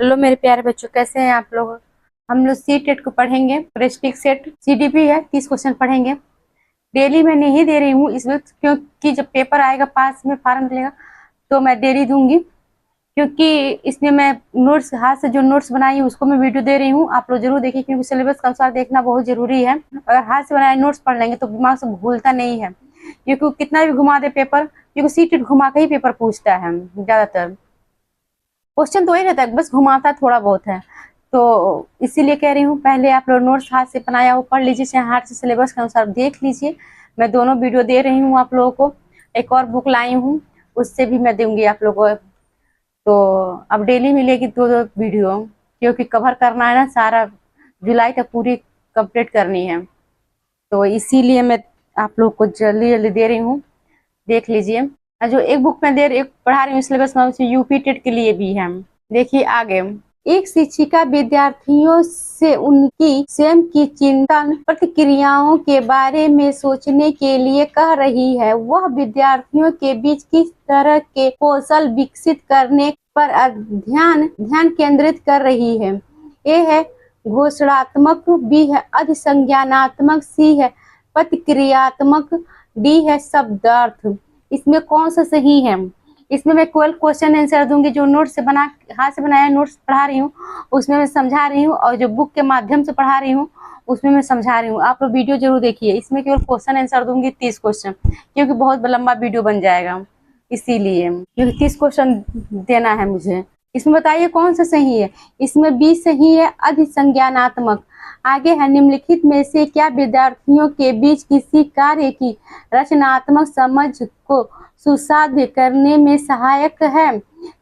Hello मेरे प्यारे बच्चों, कैसे हैं आप लोग। हम लोग सी टेट को पढ़ेंगे। प्रेस्टिक सेट सीडीपी है, 30 क्वेश्चन पढ़ेंगे। डेली मैं नहीं दे रही हूँ इस वक्त, क्योंकि जब पेपर आएगा पास में फॉर्म मिलेगा तो मैं डेली दूंगी, क्योंकि इसमें मैं नोट्स हाथ से जो नोट्स बनाई हूँ उसको मैं वीडियो दे रही हूँ। आप लोग जरूर देखिए, क्योंकि सिलेबस के अनुसार देखना बहुत जरूरी है। अगर हाथ से बनाए नोट्स पढ़ लेंगे तो दिमाग से भूलता नहीं है, क्योंकि कितना भी घुमा दे पेपर, क्योंकि सी टेट घुमा के ही पेपर पूछता है। ज्यादातर क्वेश्चन तो वही रहता है, बस घुमाता थोड़ा बहुत है। तो इसीलिए कह रही हूँ, पहले आप लोग नोट्स हाथ से बनाया हो पढ़ लीजिए, चाहे हाथ से सिलेबस के अनुसार देख लीजिए। मैं दोनों वीडियो दे रही हूँ आप लोगों को। एक और बुक लाई हूँ, उससे भी मैं दूंगी आप लोगों को। तो अब डेली मिलेगी दो दो वीडियो, क्योंकि कवर करना है ना, सारा जुलाई तक पूरी कंप्लीट करनी है। तो इसीलिए मैं आप लोग को जल्दी जल्दी दे रही हूँ, देख लीजिए। जो एक बुक में एक पढ़ा रही हूँ सिलेबस में, उसे यूपी टेट के लिए भी है। देखिए आगे, एक शिक्षिका विद्यार्थियों से उनकी स्वयं की चिंतन प्रतिक्रियाओं के बारे में सोचने के लिए कह रही है। वह विद्यार्थियों के बीच किस तरह के कौशल विकसित करने पर ध्यान केंद्रित कर रही है। ए है घोषणात्मक, बी है अधिसंज्ञानात्मक, सी है प्रतिक्रियात्मक, डी है शब्दार्थ। इसमें कौन सा सही है? इसमें मैं केवल क्वेश्चन आंसर दूंगी। जो नोट्स से बना हाथ से बनाया नोट्स पढ़ा रही हूँ उसमें मैं समझा रही हूँ, और जो बुक के माध्यम से पढ़ा रही हूँ उसमें मैं समझा रही हूँ। आप लोग वीडियो जरूर देखिए। इसमें केवल क्वेश्चन आंसर दूंगी 30 क्वेश्चन, क्योंकि बहुत लंबा वीडियो बन जाएगा, इसीलिए, क्योंकि 30 क्वेश्चन देना है मुझे। इसमें बताइए कौन सा सही है। इसमें बी सही है, अधिसंज्ञानात्मक। आगे है, निम्नलिखित में से क्या विद्यार्थियों के बीच किसी कार्य की रचनात्मक समझ को सुसाध्य करने में सहायक है।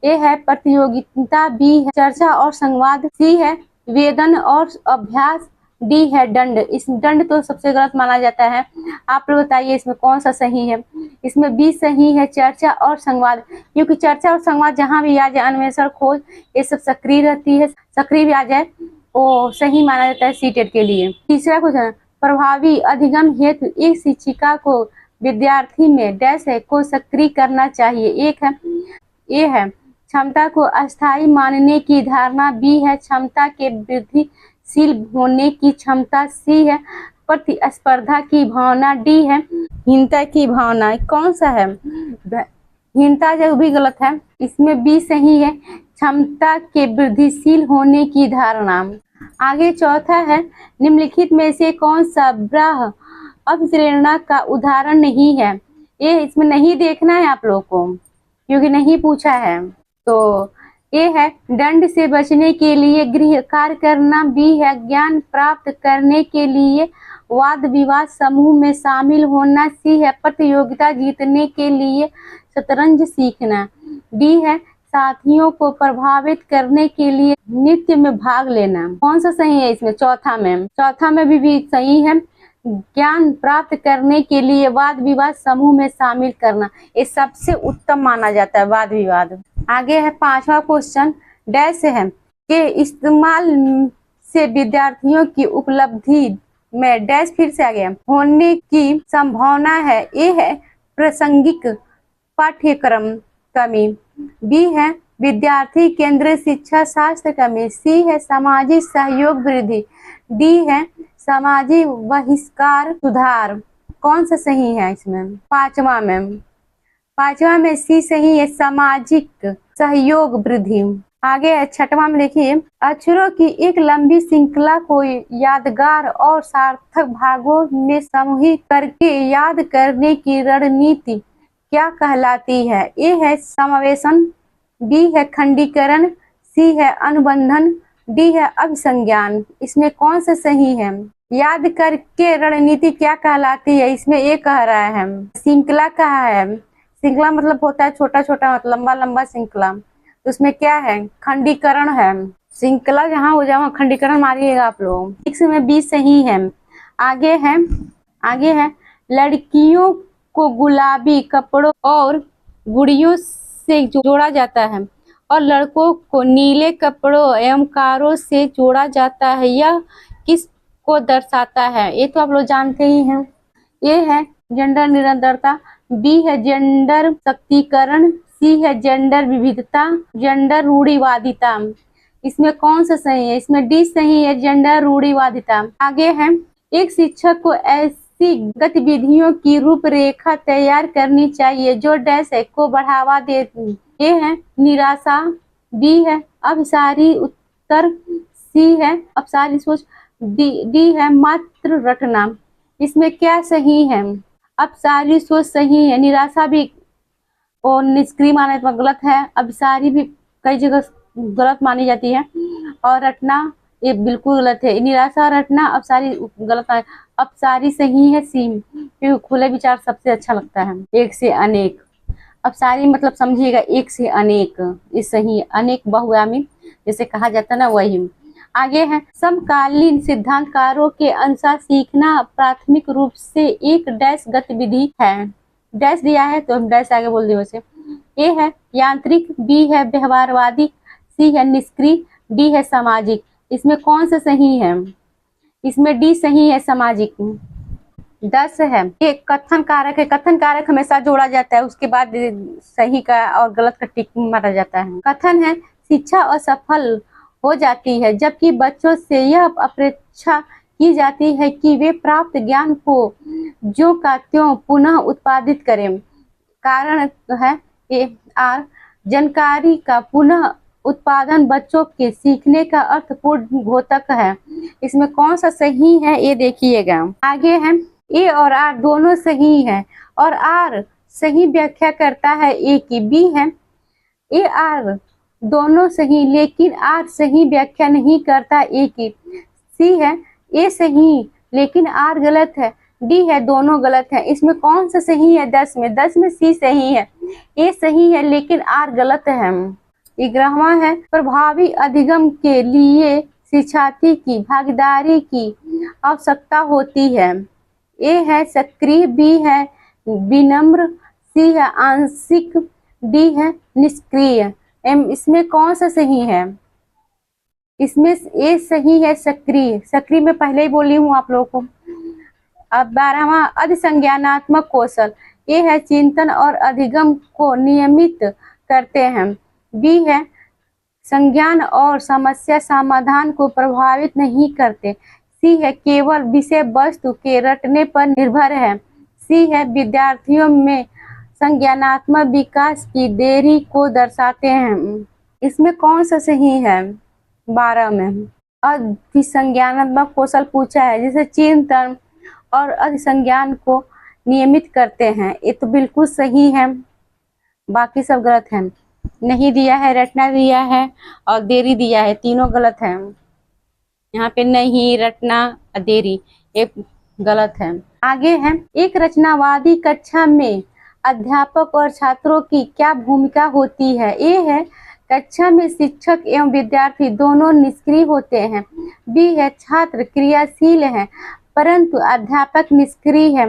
ए है प्रतियोगिता, बी है चर्चा और संवाद, सी है वेदन और अभ्यास, डी है दंड। इस दंड तो सबसे गलत माना जाता है। आप लोग बताइए इसमें कौन सा सही है। इसमें बी सही है, चर्चा और संवाद, क्योंकि चर्चा और संवाद जहां भी आ जाए, अन्वेषण खोज ये सब सक्रिय रहती है, सक्रिय भी आ जाए वो सही माना जाता है सी टेट के लिए। तीसरा क्वेश्चन, प्रभावी अधिगम हेतु एक शिक्षिका को विद्यार्थी में डैश है को सक्रिय करना चाहिए। एक है, ए है क्षमता को अस्थायी मानने की धारणा, बी है क्षमता के वृद्धिशील होने की क्षमता, सी है प्रतिस्पर्धा की भावना, डी है हीनता की भावना। कौन सा है? हीनता जो भी गलत है। इसमें बी सही है, क्षमता के वृद्धिशील होने की धारणा। आगे चौथा है, निम्नलिखित में से कौन सा ब्राह अभिप्रेरणा का उदाहरण नहीं है। ये इसमें नहीं देखना है आप लोगों को, क्योंकि नहीं पूछा है। तो ये है दंड से बचने के लिए गृह कार्य करना, बी है ज्ञान प्राप्त करने के लिए वाद विवाद समूह में शामिल होना, सी है प्रतियोगिता जीतने के लिए शतरंज सीखना, डी है साथियों को प्रभावित करने के लिए नृत्य में भाग लेना। कौन सा सही है इसमें? चौथा में भी सही है, ज्ञान प्राप्त करने के लिए वाद विवाद समूह में शामिल करना, ये सबसे उत्तम माना जाता है वाद विवाद। आगे है पांचवा क्वेश्चन, डैश है के इस्तेमाल से विद्यार्थियों की उपलब्धि में डैश फिर से आ गया होने की संभावना है। ए है प्रासंगिक पाठ्यक्रम कमी, बी है विद्यार्थी केंद्रित शिक्षा शास्त्र कमी, सी है सामाजिक सहयोग वृद्धि, डी है सामाजिक बहिष्कार सुधार। कौन सा सही है इसमें? पांचवा में सी सही है, सामाजिक सहयोग वृद्धि। आगे है छठवां में, देखिए अक्षरों की एक लंबी श्रृंखला को यादगार और सार्थक भागों में समूहित करके याद करने की रणनीति क्या कहलाती है। ए है समावेशन, बी है खंडीकरण, सी है अनुबंधन, डी है अभिसंज्ञान। इसमें कौन सा सही है? याद करके रणनीति क्या कहलाती है, इसमें ये कह रहा है श्रृंखला कहा है। श्रृंखला मतलब होता है छोटा छोटा, मतलब लंबा लंबा श्रृंखला। तो उसमें क्या है? खंडीकरण है। श्रृंखला जहाँ हो जाए खंडीकरण मारिएगा आप लोग। इसमें बी सही है। आगे है लड़कियों को गुलाबी कपड़ों और गुड़ियों से जोड़ा जाता है और लड़कों को नीले कपड़ों एवं कारों से जोड़ा जाता है। यह किस को दर्शाता है? ये तो आप लोग जानते ही हैं। ये है जेंडर निरंतरता, बी है जेंडर शक्तिकरण, सी है जेंडर विविधता, जेंडर रूढ़िवादिता। इसमें कौन सा सही है? इसमें डी सही है, जेंडर रूढ़िवादिता। आगे है, एक शिक्षक को ऐसी गतिविधियों की रूपरेखा तैयार करनी चाहिए जो डैश है को बढ़ावा देती। ए है निराशा, बी है अभिसारी उत्तर, सी है अपसारी सोच, डी है मात्र रटना। इसमें क्या सही है? अपसारी सोच सही है, निराशा भी और निष्क्रिय माना तो गलत है, अभिसारी भी कई जगह गलत मानी जाती है, और रटना ये बिल्कुल गलत है। निराशा रटना अपसारी गलत है, अपसारी सही है सी, क्योंकि खुले विचार सबसे अच्छा लगता है। एक से अनेक, अपसारी मतलब समझिएगा एक से अनेक, ये सही है, अनेक बहुआयामी जैसे कहा जाता है ना वही। आगे है, समकालीन सिद्धांतकारों के अनुसार सीखना प्राथमिक रूप से एक डैश गतिविधि है। डैश दिया है तो हम डैश आगे बोल दिए वैसे। ए है यांत्रिक, बी है व्यवहारवादी, सी है निष्क्रिय, डी है सामाजिक। इसमें कौन सा सही है? इसमें डी सही है, सामाजिक। 10 है, ये कथन कारक है, कथन कारक हमेशा जोड़ा जाता है, उसके बाद सही का और गलत का टिक मारा जाता है। कथन है, शिक्षा असफल हो जाती है जबकि बच्चों से यह अपेक्षा की जाती है कि वे प्राप्त ज्ञान को ज्यों का त्यों पुनः उत्पादित करें। कारण है ए आर, जानकारी का पुनः उत्पादन बच्चों के सीखने का अर्थपूर्ण द्योतक है। इसमें कौन सा सही है ये देखिएगा। आगे है, ए और आर दोनों सही है और आर सही व्याख्या करता है ए की। बी है, ए आर दोनों सही लेकिन आर सही व्याख्या नहीं करता ए की। सी है, ए सही लेकिन आर गलत है। डी है, दोनों गलत है। इसमें कौन सा सही है? 10 में, 10 में सी सही है, ए सही है लेकिन आर गलत है। 11वां है, प्रभावी अधिगम के लिए शिक्षार्थी की भागीदारी की आवश्यकता होती है। ए है सक्रिय, बी है विनम्र, सी है आंशिक, डी है निष्क्रिय। इसमें कौन सा सही है? इसमें ए सही है, सक्रिय। सक्रिय में पहले ही बोली हूँ आप लोगों को। अब 12वां, अधिसंज्ञानात्मक कौशल। ए है चिंतन और अधिगम को नियमित करते हैं। बी है संज्ञान और समस्या समाधान को प्रभावित नहीं करते। सी है केवल विषय वस्तु के रटने पर निर्भर है। सी है विद्यार्थियों में संज्ञानात्मक विकास की देरी को दर्शाते हैं। इसमें कौन सा सही है? 12 में अधिसंज्ञानात्मक कौशल पूछा है, जैसे चिंतन और अधिसंज्ञान को नियमित करते हैं, ये तो बिल्कुल सही है, बाकी सब गलत है। नहीं दिया है, रटना दिया है और देरी दिया है, तीनों गलत है। यहाँ पे नहीं, रटना, देरी एक गलत है। आगे है, एक रचनावादी कक्षा में अध्यापक और छात्रों की क्या भूमिका होती है? ए है कक्षा में शिक्षक एवं विद्यार्थी दोनों निष्क्रिय होते हैं। बी है छात्र क्रियाशील हैं परंतु अध्यापक निष्क्रिय है।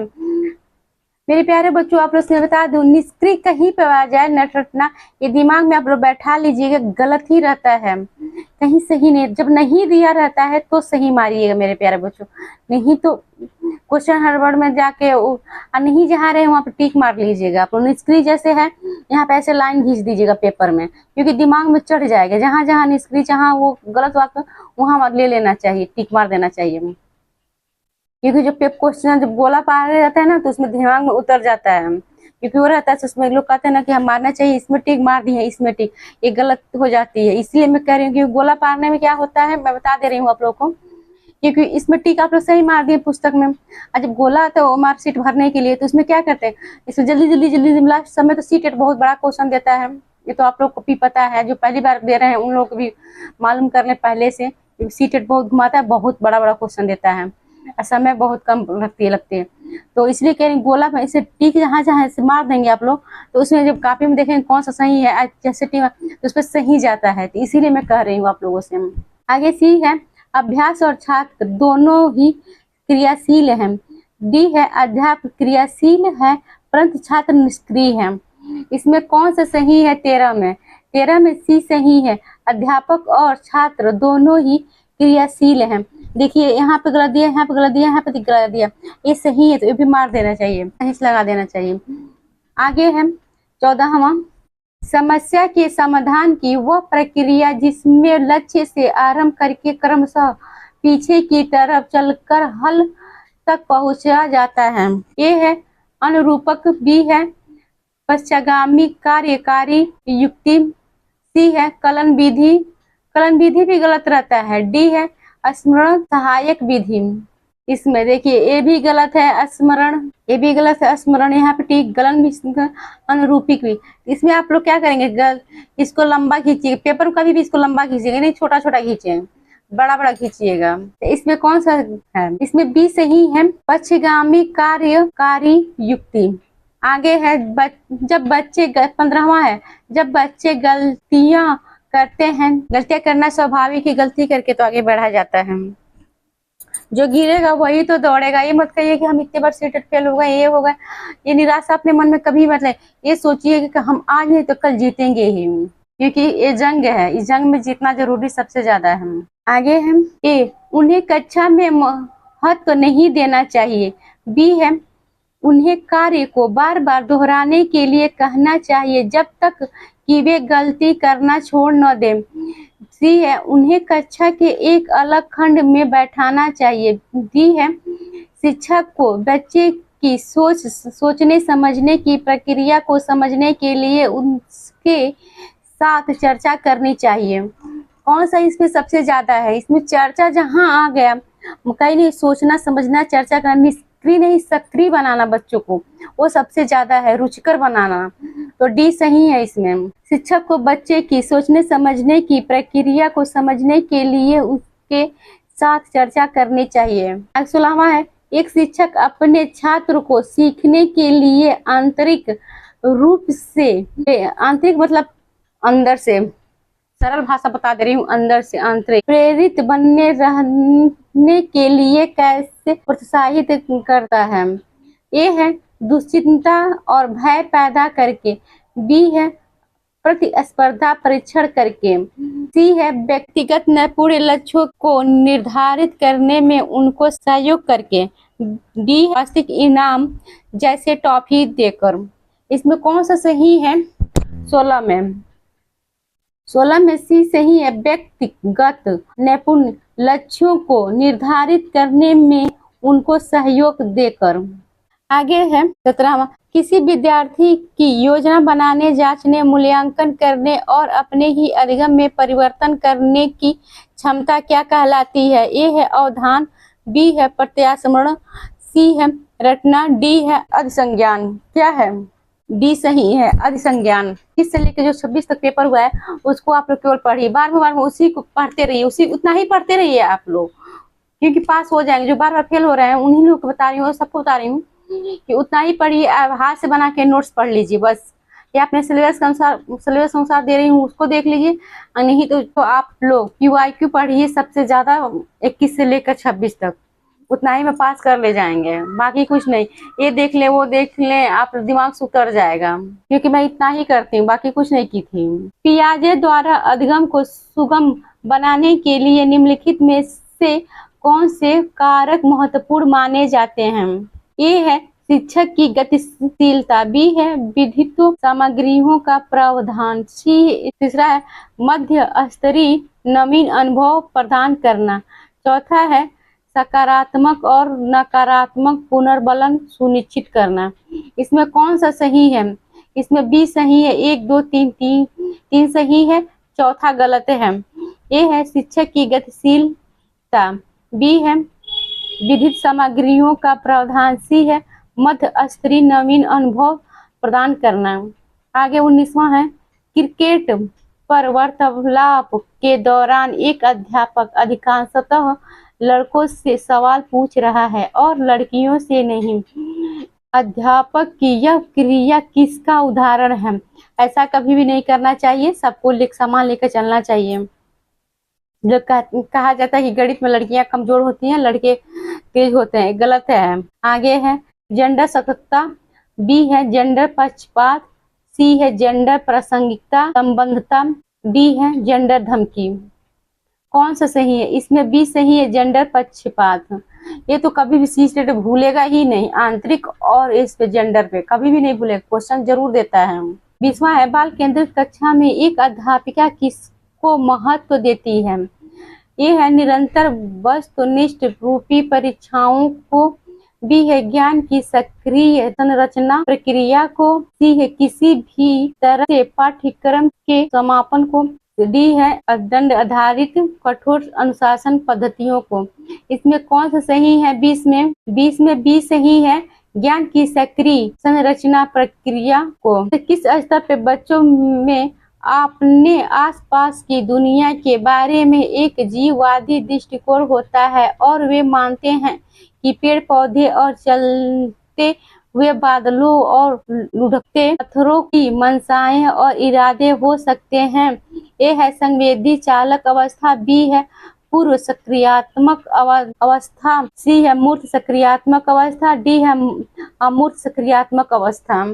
मेरे प्यारे बच्चों, आप लोग से बता दूं, निष्क्रिय कहीं पे आ जाए न रटना, ये दिमाग में आप लोग बैठा लीजिएगा, गलत ही रहता है, कहीं सही नहीं। जब नहीं दिया रहता है तो सही मारिएगा मेरे प्यारे बच्चों, नहीं तो क्वेश्चन हड़बड़ में जाके नहीं जहाँ रहे वहाँ पे टिक मार लीजिएगा। आप लोग निष्क्रिय जैसे है यहाँ पे ऐसे लाइन खींच दीजिएगा पेपर में, क्योंकि दिमाग में चढ़ जाएगा। जहाँ जहाँ निष्क्रिय, जहाँ वो गलत बात वहाँ ले लेना चाहिए, टिक मार देना चाहिए, क्योंकि जब क्वेश्चन जब गोला पार रहता है ना तो उसमें दिमाग में उतर जाता है, क्योंकि वो रहता है तो उसमें लोग कहते हैं ना कि हम मारना चाहिए, इसमें टिक मार दिए, इसमें टिक, ये गलत हो जाती है। इसलिए मैं कह रही हूँ कि गोला पारने में क्या होता है मैं बता दे रही हूँ आप लोग को, क्योंकि इसमें टिक आप लोग सही मार दिए पुस्तक में, और जब गोला आता है मार्कशीट भरने के लिए तो उसमें क्या करते हैं, इसमें जल्दी जल्दी जल्दी लास्ट समय तो सीटेट बहुत बड़ा क्वेश्चन देता है। ये तो आप लोग को भी पता है, जो पहली बार दे रहे हैं उन लोग को भी मालूम कर ले पहले से, सीटेट बहुत घुमाता है, बहुत बड़ा बड़ा क्वेश्चन देता है, समय बहुत कम लगती है। तो इसलिए कह रही गोला में इसे टिक जहाँ जहाँ से मार देंगे आप लोग, तो उसमें जब कॉपी में देखेंगे कौन सा सही है जैसे टिक तो उस पर सही जाता है, तो इसीलिए मैं कह रही हूँ आप लोगों से। आगे सी है, अभ्यास और छात्र दोनों ही क्रियाशील हैं। डी है, अध्यापक क्रियाशील है परंतु छात्र निष्क्रिय है। इसमें कौन सा सही है? 13 में सी सही है, अध्यापक और छात्र दोनों ही क्रियाशील हैं। देखिए यहाँ पे गलत दिया, यहाँ पे गलत दिया, यहाँ पे गलत दिया, ये सही है तो ये भी मार देना चाहिए, सही लगा देना चाहिए। आगे है 14वां, समस्या के समाधान की वह प्रक्रिया जिसमें लक्ष्य से आरंभ करके क्रमशः पीछे की तरफ चलकर हल तक पहुंचा जाता है। ए है अनुरूपक, बी है पश्चागामी कार्यकारी युक्ति, सी है कलन विधि, कलन विधि भी गलत रहता है, डी है स्मरण सहायक विधि। इसमें देखिए ए भी गलत है, स्मरण, ए भी गलत है, स्मरण यहाँ पे ठीक, गलन भी, अनुरूपिक भी। इसमें आप लोग क्या करेंगे, इसको लंबा खींचिए, पेपर कभी भी इसको लंबा खींचिएगा नहीं, छोटा छोटा खींचे, बड़ा बड़ा खींचिएगा। इसमें कौन सा है, इसमें बी सही है पश्चिगामी कार्यकारी युक्ति। आगे है जब बच्चे 15वां है, जब बच्चे गलतियां करते हैं, गलतियां करना स्वाभाविक है, गलती करके तो आगे बढ़ा जाता है। जो गिरेगा वही तो दौड़ेगा। ये मत कहिए कि हम इतने बार सीटेट फेल हो गए, ये हो गए, ये निराशा अपने मन में कभी मत ले। ये सोचिए कि हम आज नहीं तो कल जीतेंगे ही, क्योंकि ये जंग है, इस जंग में जीतना जरूरी सबसे ज्यादा है। आगे है ए उन्हें कक्षा में महत्व नहीं देना चाहिए, बी है उन्हें कार्य को बार बार दोहराने के लिए कहना चाहिए जब तक कि वे गलती करना छोड़ न दें, सी है उन्हें कक्षा के एक अलग खंड में बैठाना चाहिए, डी है शिक्षक को बच्चे की सोचने समझने की प्रक्रिया को समझने के लिए उसके साथ चर्चा करनी चाहिए। कौन सा इसमें सबसे ज्यादा है, इसमें चर्चा जहां आ गया, कहीं नहीं, सोचना समझना चर्चा करना, निष्क्रिय नहीं सक्रिय बनाना बच्चों को, वो सबसे ज्यादा है, रुचिकर बनाना, तो डी सही है इसमें। शिक्षक को बच्चे की सोचने समझने की प्रक्रिया को समझने के लिए उसके साथ चर्चा करनी चाहिए। 16वां है एक शिक्षक अपने छात्र को सीखने के लिए आंतरिक रूप से, आंतरिक मतलब अंदर से, सरल भाषा बता दे रही हूँ, अंदर से आंतरिक प्रेरित बनने रहने के लिए कैसे प्रोत्साहित करता है। ए है दुश्चिंता और भय पैदा करके, बी है प्रतिस्पर्धा परीक्षण करके, सी है व्यक्तिगत नैपुण्य लक्ष्यों को निर्धारित करने में उनको सहयोग करके, डी वार्षिक इनाम जैसे टॉफी देकर। इसमें कौन सा सही है, 16 में सी सही है व्यक्तिगत नैपुण्य लक्ष्यों को निर्धारित करने में उनको सहयोग देकर। आगे है 17वां किसी विद्यार्थी की योजना बनाने, जांचने, मूल्यांकन करने और अपने ही अधिगम में परिवर्तन करने की क्षमता क्या कहलाती है। ए है अवधान, बी है प्रत्यास्मरण, सी है रटना, डी है अधिसंज्ञान। क्या है, डी सही है अधिसंज्ञान। 20 से लेकर जो 26 तक पेपर हुआ है उसको आप लोग केवल पढ़िए, बार बार उसी को पढ़ते रहिए, उसी उतना ही पढ़ते रहिए आप लोग, क्योंकि पास हो जाएंगे। जो बार बार फेल हो रहे हैं उन्हीं लोग को बता रही हूँ, सबको बता रही हूँ कि उतना ही पढ़िए, हाथ से बना के नोट्स पढ़ लीजिए बस, या अपने सिलेबस के अनुसार दे रही हूँ उसको देख लीजिए, नहीं तो आप लोग QIQ पढ़िए सबसे ज्यादा 21 से लेकर 26 तक, उतना ही में पास कर ले जाएंगे, बाकी कुछ नहीं। ये देख ले वो देख ले, आप दिमाग से उतर जाएगा, क्योंकि मैं इतना ही करती हूँ, बाकी कुछ नहीं की थी। पियाजे द्वारा अधिगम को सुगम बनाने के लिए निम्नलिखित में से कौन से कारक महत्वपूर्ण माने जाते हैं। ए है शिक्षक की गतिशीलता, बी है विधित सामग्रियों का प्रावधान, सी तीसरा है मध्य स्तरीय नवीन अनुभव प्रदान करना, चौथा है सकारात्मक और नकारात्मक पुनर्बलन सुनिश्चित करना। इसमें कौन सा सही है, इसमें बी सही है, 1 2 3 3 सही है, चौथा गलत है। ए है शिक्षक की गतिशीलता, बी है विधित सामग्रियों का प्रावधान, सी है मध्य स्तरीय नवीन अनुभव प्रदान करना। आगे 19वां है क्रिकेट पर वार्तालाप के दौरान एक अध्यापक अधिकांशतः लड़कों से सवाल पूछ रहा है और लड़कियों से नहीं। अध्यापक की यह क्रिया किसका उदाहरण है। ऐसा कभी भी नहीं करना चाहिए, सबको समान लेकर चलना चाहिए। जो कहा जाता है कि गणित में लड़कियां कमजोर होती हैं, लड़के तेज होते हैं, गलत है। आगे है जेंडर सततता, बी है जेंडर पक्षपात, सी है जेंडर प्रासंगिकता संबंधता, डी है जेंडर धमकी। कौन सा सही है, इसमें बी सही है जेंडर पक्षपात। ये तो कभी भी सी स्टेट भूलेगा ही नहीं, आंतरिक और इस पे जेंडर पे कभी भी नहीं भूलेगा, क्वेश्चन जरूर देता है। 20वां है बाल केंद्रित कक्षा में एक अध्यापिका किसको महत्व देती है। ये है निरंतर वस्तुनिष्ठ रूपी परीक्षाओं को। बी है ज्ञान की सक्रिय संरचना प्रक्रिया को। सी है किसी भी तरह से पाठ्यक्रम के समापन को। डी है दंड आधारित कठोर अनुशासन पद्धतियों को। इसमें कौन सा सही है? 20 में बी सही है, ज्ञान की सक्रिय संरचना प्रक्रिया को। किस स्तर पे बच्चों में अपने आसपास की दुनिया के बारे में एक जीववादी दृष्टिकोण होता है और वे मानते हैं कि पेड़ पौधे और चलते हुए बादलों और लुढ़कते पत्थरों की मंशाएं और इरादे हो सकते हैं। ए है संवेदी चालक अवस्था। बी है पूर्व सक्रियात्मक अवस्था। सी है मूर्त सक्रियात्मक अवस्था। डी है अमूर्त सक्रियात्मक अवस्था।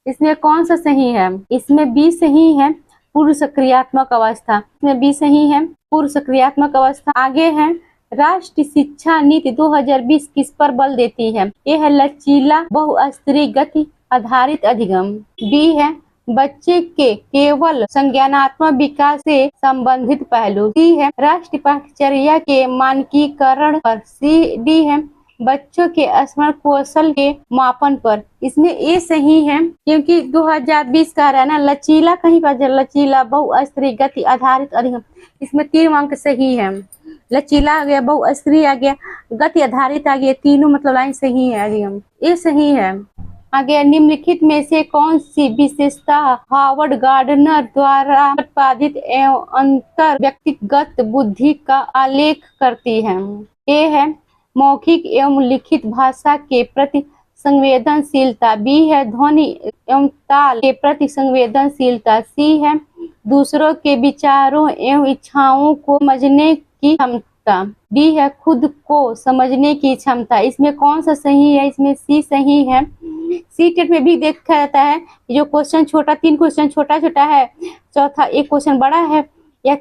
इसमें कौन सा सही है? इसमें बी सही है, पूर्व सक्रियात्मक अवस्था। इसमें बी सही है, पूर्व सक्रियात्मक अवस्था। आगे है राष्ट्रीय शिक्षा नीति 2020 किस पर बल देती है? ये है लचीला बहुस्तरीय गति आधारित अधिगम। बी है बच्चे के केवल संज्ञानात्मक विकास से संबंधित पहलू। सी है राष्ट्रीय पाठ्यचर्या के मानकीकरण पर। सी डी है बच्चों के स्मरण कौशल के मापन पर। इसमें ए सही है क्योंकि 2020 का रहा ना लचीला, कहीं पर लचीला बहुस्तरीय गति आधारित अधिगम। इसमें 3 अंक सही है। लचीला आ गया, बहुस्तरीय आ गया, गति आधारित आ गया, तीनों मतलब लाइन सही है अधिगम। ये सही है। आगे निम्नलिखित में से कौन सी विशेषता हार्वर्ड गार्डनर द्वारा प्रतिपादित एवं अंतर व्यक्तिगत बुद्धि का आलेख करती है? ए है मौखिक एवं लिखित भाषा के प्रति संवेदनशीलता। बी है ध्वनि एवं ताल के प्रति संवेदनशीलता। सी है दूसरों के विचारों एवं इच्छाओं को समझने की क्षमता। डी है खुद को समझने की क्षमता। इसमें कौन सा सही है? इसमें सी सही है। सी टेट में भी देखा जाता है जो क्वेश्चन छोटा, 3 क्वेश्चन छोटा छोटा है, चौथा एक क्वेश्चन बड़ा है, या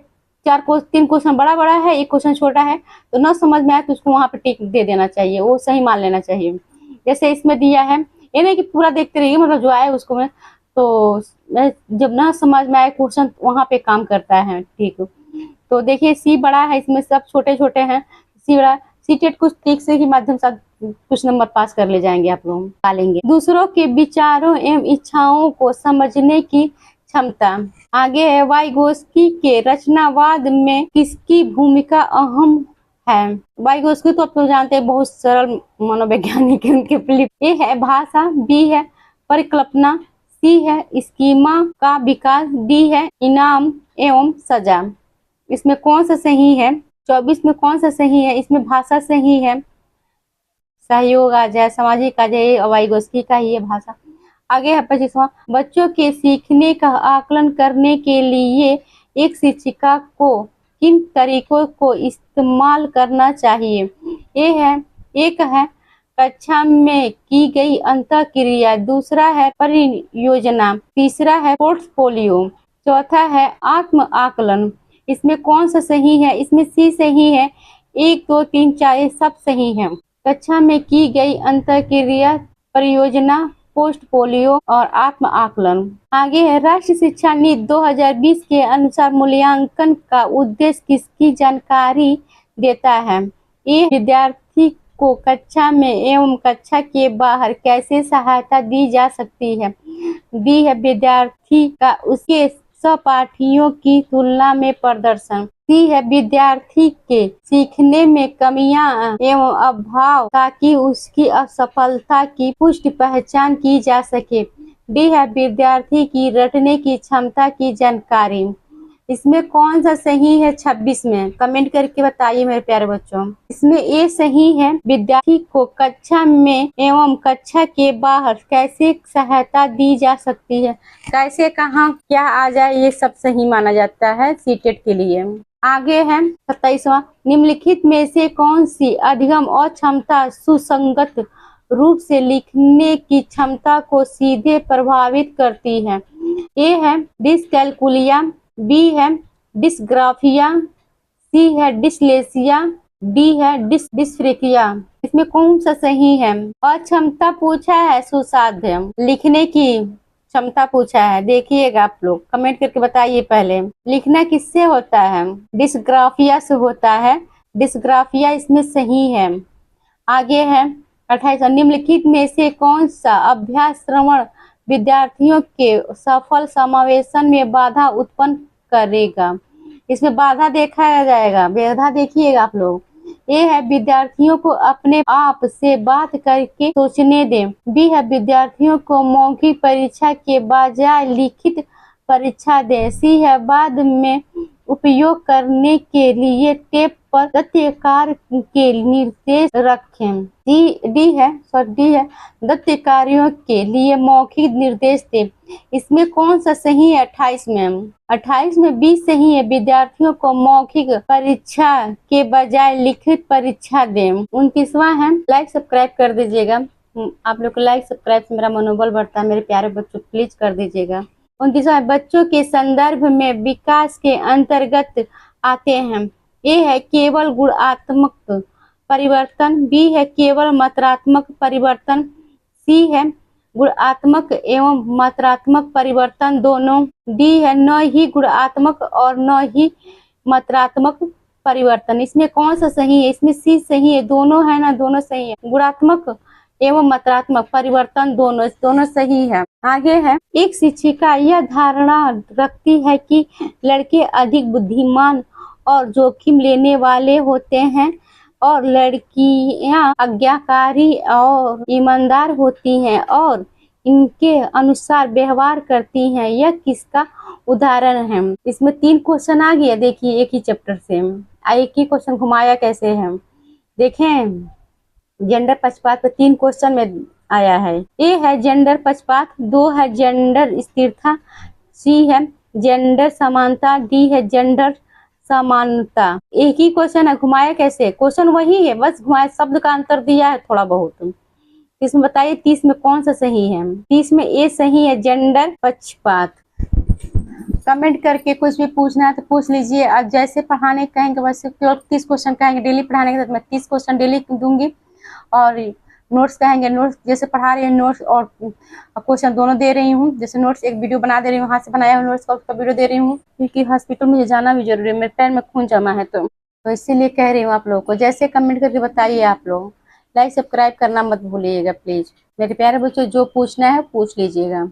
3 क्वेश्चन बड़ा है, एक क्वेश्चन छोटा है, तो न समझ में आए तो उसको वहां पे टिक दे देना चाहिए, वो सही मान लेना चाहिए। जैसे इसमें दिया है, ये नहीं कि पूरा देखते रहिए, मतलब जो आए उसको में तो जब ना समझ में आए क्वेश्चन वहां पे काम करता है। ठीक, तो देखिए सी बड़ा है, इसमें सब छोटे छोटे हैं। सी बड़ा, सी टेट कुछ ट्रिक से ही माध्यम से कुछ नंबर पास कर ले जाएंगे, आप लोग पालेंगे। दूसरों के विचारों एवं इच्छाओं को समझने की क्षमता। आगे है वाइगोस्की के रचनावाद में किसकी भूमिका अहम है? वाइगोस्की तो आप लोग जानते हैं, बहुत सरल मनोवैज्ञानिक है, उनके फिलिप। ए है भाषा। बी है परिकल्पना। सी है स्कीमा का विकास। डी है इनाम एवं सजा। इसमें कौन सा सही है? 24 में कौन सा सही है? इसमें भाषा सही है, सहयोग आ जाए, सामाजिक आ जाए, वाइगोस्की का ही है भाषा। आगे है 25वां, बच्चों के सीखने का आकलन करने के लिए एक शिक्षिका को किन तरीकों को इस्तेमाल करना चाहिए? एक है कक्षा में की गई अंतःक्रिया। दूसरा है परियोजना। तीसरा है पोर्टफोलियो। चौथा है आत्म आकलन। इसमें कौन सा सही है? इसमें सी सही है। 1, 2, 3, 4 ये सब सही है। कक्षा में की गई अंतःक्रिया, परियोजना, पोर्टफोलियो और आत्म आकलन। आगे है राष्ट्रीय शिक्षा नीति 2020 के अनुसार मूल्यांकन का उद्देश्य किसकी जानकारी देता है? ये विद्यार्थी को कक्षा में एवं कक्षा के बाहर कैसे सहायता दी जा सकती है? बी है विद्यार्थी का उसके सहपाठियों की तुलना में प्रदर्शन। सी है विद्यार्थी के सीखने में कमियां एवं अभाव ताकि उसकी असफलता की पुष्टि पहचान की जा सके। डी है विद्यार्थी की रटने की क्षमता की जानकारी। इसमें कौन सा सही है? 26 में कमेंट करके बताइए मेरे प्यारे बच्चों। इसमें ए सही है, विद्यार्थी को कक्षा में एवं कक्षा के बाहर कैसे सहायता दी जा सकती है। कैसे, कहाँ, क्या आ जाए, ये सब सही माना जाता है सीटेट के लिए। आगे है 27वां, निम्नलिखित में से कौन सी अधिगम और क्षमता सुसंगत रूप से लिखने की क्षमता को सीधे प्रभावित करती है? ए है डिसकैलकुलिया। बी है डिस्ग्राफिया। सी है डिसलेसिया। डी है डिस्फ्रेकिया। इसमें कौन सा सही है? अक्षमता पूछा है सुसाध्य लिखने की क्षमता पूछा है, देखिएगा आप लोग कमेंट करके बताइए। पहले लिखना किससे होता है? डिस्ग्राफिया से होता है, डिस्ग्राफिया इसमें सही है। आगे है 28, निम्नलिखित में से कौन सा अभ्यास श्रवण विद्यार्थियों के सफल समावेशन में बाधा उत्पन्न करेगा? इसमें बाधा देखा जाएगा, बाधा देखिएगा आप लोग। ए है विद्यार्थियों को अपने आप से बात करके सोचने दें। बी है विद्यार्थियों को मौखिक परीक्षा के बजाय लिखित परीक्षा दें। सी है बाद में उपयोग करने के लिए टेप पर तथ्य कार्य के निर्देश रखें। डी है तथ्य कार्यों के लिए मौखिक निर्देश दें। इसमें कौन सा सही है? 28 में 28 में बी सही है, विद्यार्थियों को मौखिक परीक्षा के बजाय लिखित परीक्षा दें। 29वां है, लाइक सब्सक्राइब कर दीजिएगा। आप लोग को लाइक सब्सक्राइब से मेरा मनोबल बढ़ता है। मेरे प्यारे बच्चों प्लीज कर दीजिएगा। 29वां बच्चों के संदर्भ में विकास के अंतर्गत आते हैं। ए है केवल गुणात्मक परिवर्तन, बी है केवल मात्रात्मक परिवर्तन, सी है गुणात्मक एवं मात्रात्मक परिवर्तन दोनों, डी है न ही गुणात्मक और न ही मात्रात्मक परिवर्तन। इसमें कौन सा सही है? इसमें सी सही है, दोनों है ना, दोनों सही है। गुणात्मक एवं मात्रात्मक परिवर्तन दोनों सही है। आगे है, एक शिक्षिका यह धारणा रखती है कि लड़के अधिक बुद्धिमान और जोखिम लेने वाले होते हैं और लड़कियां आज्ञाकारी और ईमानदार होती हैं और इनके अनुसार व्यवहार करती हैं। यह किसका उदाहरण है? इसमें 3 क्वेश्चन आ गया, देखिए एक ही चैप्टर से। एक ही क्वेश्चन घुमाया कैसे है, देखें। जेंडर पक्षपात पर 3 क्वेश्चन में आया है। ए है जेंडर पक्षपात, 2 है जेंडर स्थिरता, सी है जेंडर समानता, डी है जेंडर समानता। एक ही क्वेश्चन है, घुमाया कैसे? क्वेश्चन वही है, बस घुमाया, शब्द का अंतर दिया है थोड़ा बहुत। इसमें बताइए 30 में कौन सा सही है? 30 में ए सही है, जेंडर पक्षपात। कमेंट करके कुछ भी पूछना है तो पूछ लीजिए। आज जैसे पढ़ाने कहेंगे वैसे केवल 30 क्वेश्चन कहेंगे। डेली पढ़ाने के साथ मैं 30 क्वेश्चन डेली दूंगी और नोट्स कहेंगे, नोट्स जैसे पढ़ा रही है नोट्स और क्वेश्चन दोनों दे रही हूँ। जैसे नोट्स एक वीडियो बना दे रही हूँ, हाथ से बनाया हुआ नोट्स का उसका वीडियो दे रही हूँ, क्योंकि हॉस्पिटल मुझे जाना भी जरूरी है, मेरे पैर में खून जमा है तो इसीलिए कह रही हूँ आप लोगों को। जैसे कमेंट करके बताइए आप लोग। लाइक सब्सक्राइब करना मत भूलिएगा प्लीज। मेरे प्यारे बच्चों, जो पूछना है पूछ लीजिएगा।